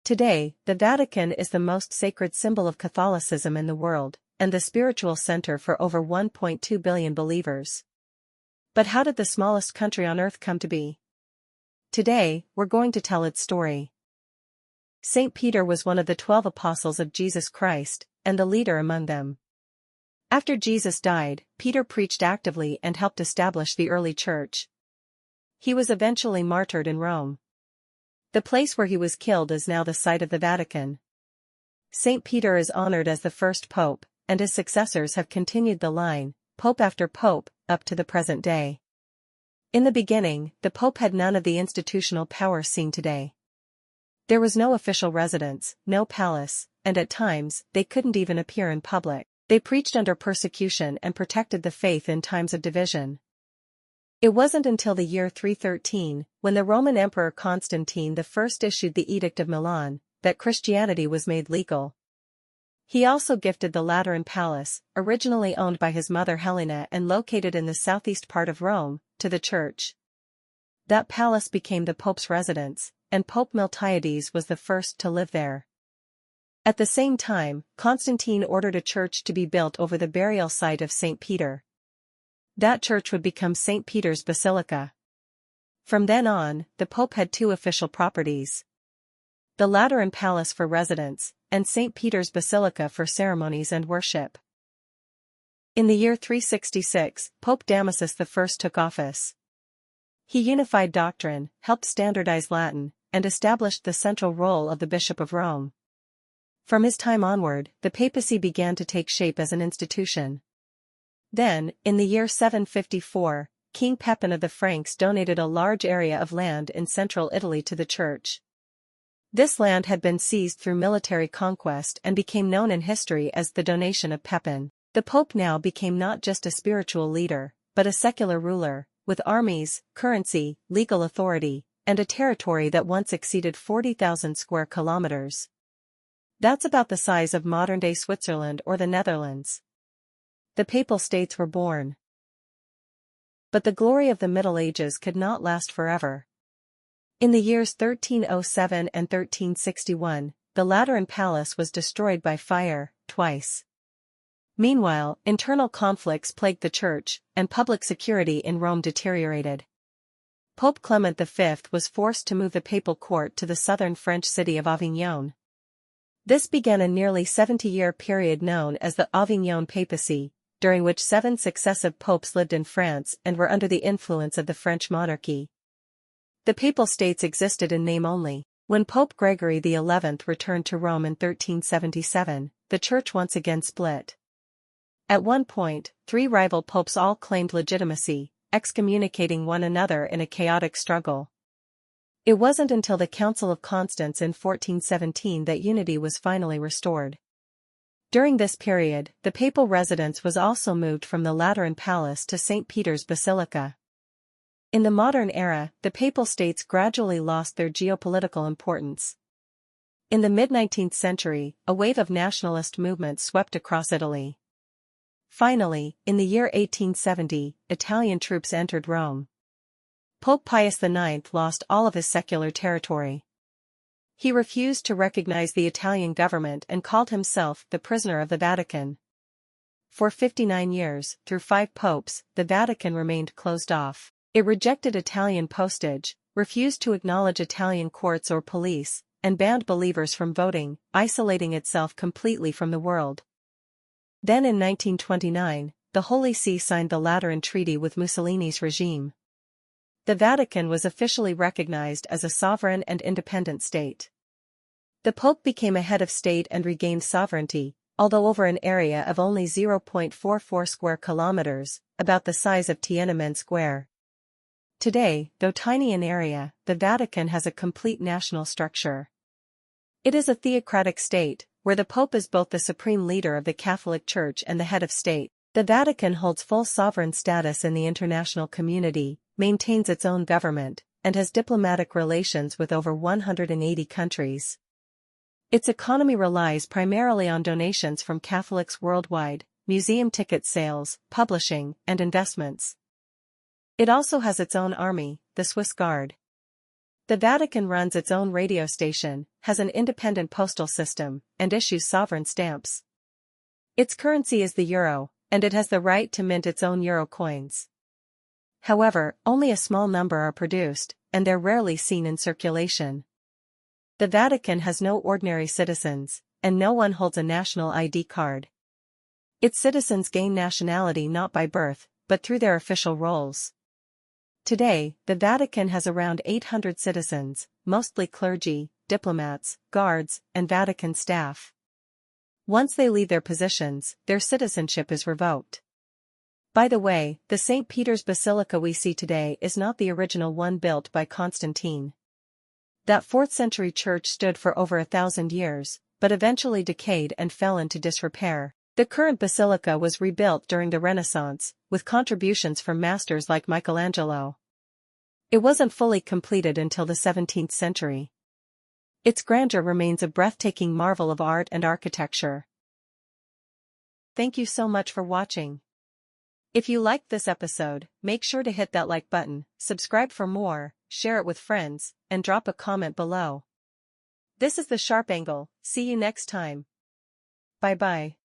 Today, the Vatican is the most sacred symbol of Catholicism in the world, and the spiritual center for over 1.2 billion believers. But how did the smallest country on earth come to be? Today, we're going to tell its story. St. Peter was one of the 12 apostles of Jesus Christ, and the leader among them. After Jesus died, Peter preached actively and helped establish the early church. He was eventually martyred in Rome. The place where he was killed is now the site of the Vatican. St. Peter is honored as the first pope, and his successors have continued the line, pope after pope, up to the present day. In the beginning, the pope had none of the institutional power seen today. There was no official residence, no palace, and at times, they couldn't even appear in public. They preached under persecution and protected the faith in times of division. It wasn't until the year 313, when the Roman Emperor Constantine I issued the Edict of Milan, that Christianity was made legal. He also gifted the Lateran Palace, originally owned by his mother Helena and located in the southeast part of Rome, to the church. That palace became the Pope's residence, and Pope Miltiades was the first to live there. At the same time, Constantine ordered a church to be built over the burial site of St. Peter. That church would become St. Peter's Basilica. From then on, the Pope had two official properties: the Lateran Palace for residence, and St. Peter's Basilica for ceremonies and worship. In the year 366, Pope Damasus I took office. He unified doctrine, helped standardize Latin, and established the central role of the Bishop of Rome. From his time onward, the papacy began to take shape as an institution. Then, in the year 754, King Pepin of the Franks donated a large area of land in central Italy to the church. This land had been seized through military conquest and became known in history as the donation of Pepin. The Pope now became not just a spiritual leader, but a secular ruler, with armies, currency, legal authority, and a territory that once exceeded 40,000 square kilometers. That's about the size of modern-day Switzerland or the Netherlands. The Papal States were born. But the glory of the Middle Ages could not last forever. In the years 1307 and 1361, the Lateran Palace was destroyed by fire, twice. Meanwhile, internal conflicts plagued the church, and public security in Rome deteriorated. Pope Clement V was forced to move the papal court to the southern French city of Avignon. This began a nearly 70-year period known as the Avignon Papacy, during which 7 successive popes lived in France and were under the influence of the French monarchy. The Papal States existed in name only. When Pope Gregory XI returned to Rome in 1377, the Church once again split. At one point, 3 rival popes all claimed legitimacy, excommunicating one another in a chaotic struggle. It wasn't until the Council of Constance in 1417 that unity was finally restored. During this period, the papal residence was also moved from the Lateran Palace to St. Peter's Basilica. In the modern era, the Papal States gradually lost their geopolitical importance. In the mid-19th century, a wave of nationalist movements swept across Italy. Finally, in the year 1870, Italian troops entered Rome. Pope Pius IX lost all of his secular territory. He refused to recognize the Italian government and called himself the prisoner of the Vatican. For 59 years, through 5 popes, the Vatican remained closed off. It rejected Italian postage, refused to acknowledge Italian courts or police, and banned believers from voting, isolating itself completely from the world. Then in 1929, the Holy See signed the Lateran Treaty with Mussolini's regime. The Vatican was officially recognized as a sovereign and independent state. The Pope became a head of state and regained sovereignty, although over an area of only 0.44 square kilometers, about the size of Tiananmen Square. Today, though tiny in area, the Vatican has a complete national structure. It is a theocratic state, where the Pope is both the supreme leader of the Catholic Church and the head of state. The Vatican holds full sovereign status in the international community, maintains its own government, and has diplomatic relations with over 180 countries. Its economy relies primarily on donations from Catholics worldwide, museum ticket sales, publishing, and investments. It also has its own army, the Swiss Guard. The Vatican runs its own radio station, has an independent postal system, and issues sovereign stamps. Its currency is the euro, and it has the right to mint its own euro coins. However, only a small number are produced, and they're rarely seen in circulation. The Vatican has no ordinary citizens, and no one holds a national ID card. Its citizens gain nationality not by birth, but through their official roles. Today, the Vatican has around 800 citizens, mostly clergy, diplomats, guards, and Vatican staff. Once they leave their positions, their citizenship is revoked. By the way, the St. Peter's Basilica we see today is not the original one built by Constantine. That 4th century church stood for over 1,000 years, but eventually decayed and fell into disrepair. The current basilica was rebuilt during the Renaissance, with contributions from masters like Michelangelo. It wasn't fully completed until the 17th century. Its grandeur remains a breathtaking marvel of art and architecture. Thank you so much for watching. If you liked this episode, make sure to hit that like button, subscribe for more, share it with friends, and drop a comment below. This is The Sharp Angle. See you next time. Bye-bye.